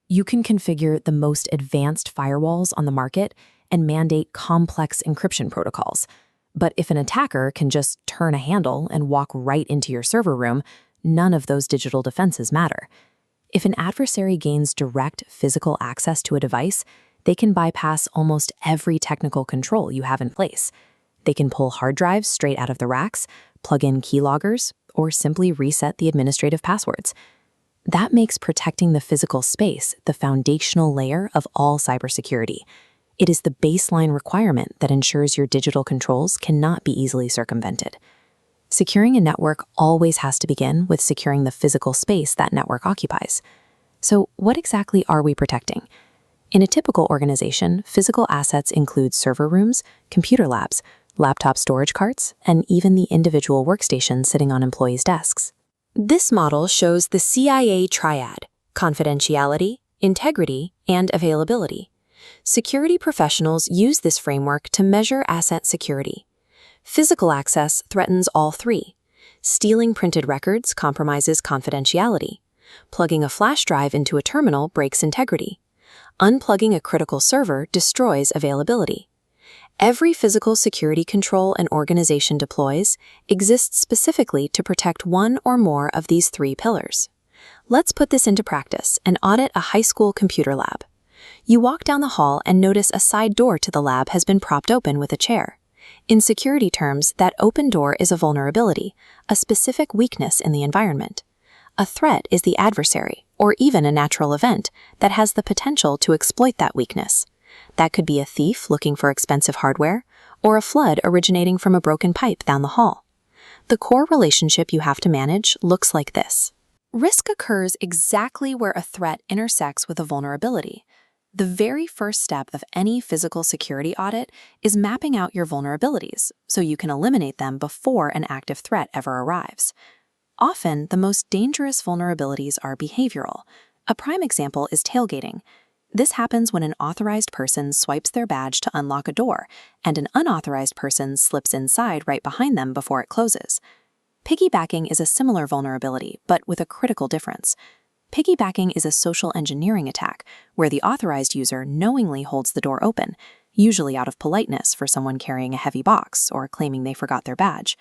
You can configure the most advanced firewalls on the market and mandate complex encryption protocols. But if an attacker can just turn a handle and walk right into your server room, none of those digital defenses matter. If an adversary gains direct physical access to a device, they can bypass almost every technical control you have in place. They can pull hard drives straight out of the racks, plug in keyloggers, or simply reset the administrative passwords. That makes protecting the physical space the foundational layer of all cybersecurity. It is the baseline requirement that ensures your digital controls cannot be easily circumvented. Securing a network always has to begin with securing the physical space that network occupies. So, what exactly are we protecting? In a typical organization, physical assets include server rooms, computer labs, laptop storage carts, and even the individual workstations sitting on employees' desks. This model shows the CIA triad: confidentiality, integrity, and availability. Security professionals use this framework to measure asset security. Physical access threatens all three. Stealing printed records compromises confidentiality. Plugging a flash drive into a terminal breaks integrity. Unplugging a critical server destroys availability. Every physical security control an organization deploys exists specifically to protect one or more of these three pillars. Let's put this into practice and audit a high school computer lab. You walk down the hall and notice a side door to the lab has been propped open with a chair. In security terms, that open door is a vulnerability, a specific weakness in the environment. A threat is the adversary, or even a natural event, that has the potential to exploit that weakness. That could be a thief looking for expensive hardware, or a flood originating from a broken pipe down the hall. The core relationship you have to manage looks like this. Risk occurs exactly where a threat intersects with a vulnerability. The very first step of any physical security audit is mapping out your vulnerabilities so you can eliminate them before an active threat ever arrives. Often, the most dangerous vulnerabilities are behavioral. A prime example is tailgating. This happens when an authorized person swipes their badge to unlock a door, and an unauthorized person slips inside right behind them before it closes. Piggybacking is a similar vulnerability, but with a critical difference. Piggybacking is a social engineering attack, where the authorized user knowingly holds the door open, usually out of politeness for someone carrying a heavy box or claiming they forgot their badge.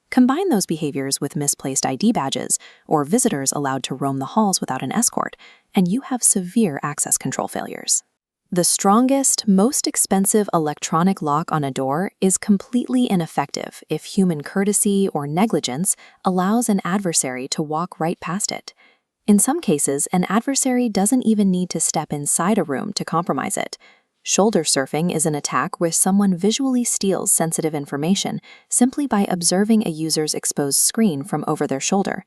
Combine those behaviors with misplaced ID badges or visitors allowed to roam the halls without an escort, and you have severe access control failures. The strongest, most expensive electronic lock on a door is completely ineffective if human courtesy or negligence allows an adversary to walk right past it. In some cases, an adversary doesn't even need to step inside a room to compromise it. Shoulder surfing is an attack where someone visually steals sensitive information simply by observing a user's exposed screen from over their shoulder.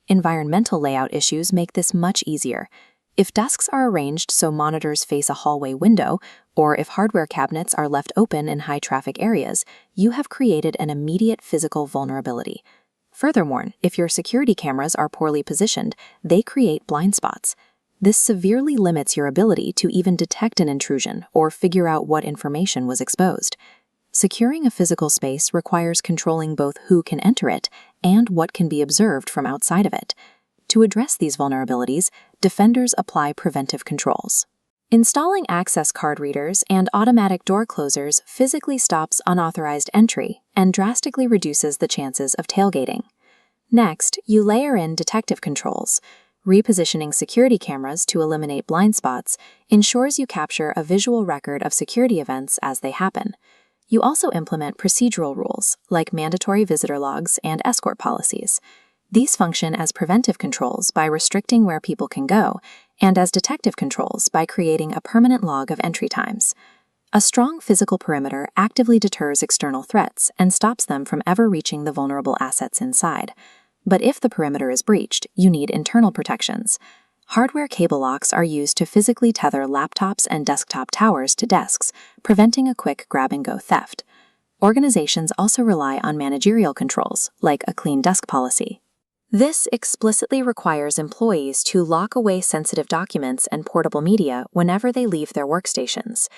Environmental layout issues make this much easier. If desks are arranged so monitors face a hallway window, or if hardware cabinets are left open in high-traffic areas, you have created an immediate physical vulnerability. Furthermore, if your security cameras are poorly positioned, they create blind spots. This severely limits your ability to even detect an intrusion or figure out what information was exposed. Securing a physical space requires controlling both who can enter it and what can be observed from outside of it. To address these vulnerabilities, defenders apply preventive controls. Installing access card readers and automatic door closers physically stops unauthorized entry and drastically reduces the chances of tailgating. Next, you layer in detective controls. Repositioning security cameras to eliminate blind spots ensures you capture a visual record of security events as they happen. You also implement procedural rules, like mandatory visitor logs and escort policies. These function as preventive controls by restricting where people can go, and as detective controls by creating a permanent log of entry times. A strong physical perimeter actively deters external threats and stops them from ever reaching the vulnerable assets inside. But if the perimeter is breached, you need internal protections. Hardware cable locks are used to physically tether laptops and desktop towers to desks, preventing a quick grab-and-go theft. Organizations also rely on managerial controls, like a clean desk policy. This explicitly requires employees to lock away sensitive documents and portable media whenever they leave their workstations.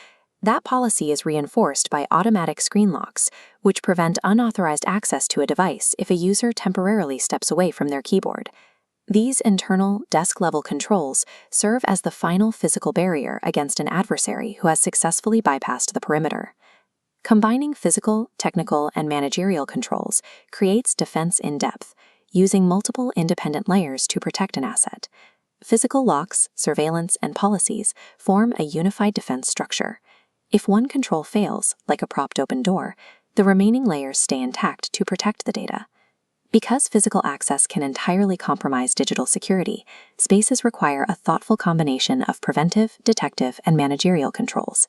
That policy is reinforced by automatic screen locks, which prevent unauthorized access to a device if a user temporarily steps away from their keyboard. These internal, desk-level controls serve as the final physical barrier against an adversary who has successfully bypassed the perimeter. Combining physical, technical, and managerial controls creates defense in depth, using multiple independent layers to protect an asset. Physical locks, surveillance, and policies form a unified defense structure. If one control fails, like a propped open door, the remaining layers stay intact to protect the data. Because physical access can entirely compromise digital security, spaces require a thoughtful combination of preventive, detective, and managerial controls.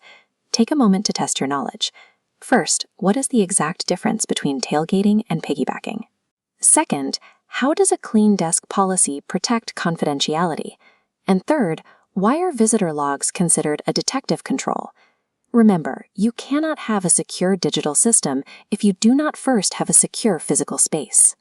Take a moment to test your knowledge. First, what is the exact difference between tailgating and piggybacking? Second, how does a clean desk policy protect confidentiality? And third, why are visitor logs considered a detective control? Remember, you cannot have a secure digital system if you do not first have a secure physical space.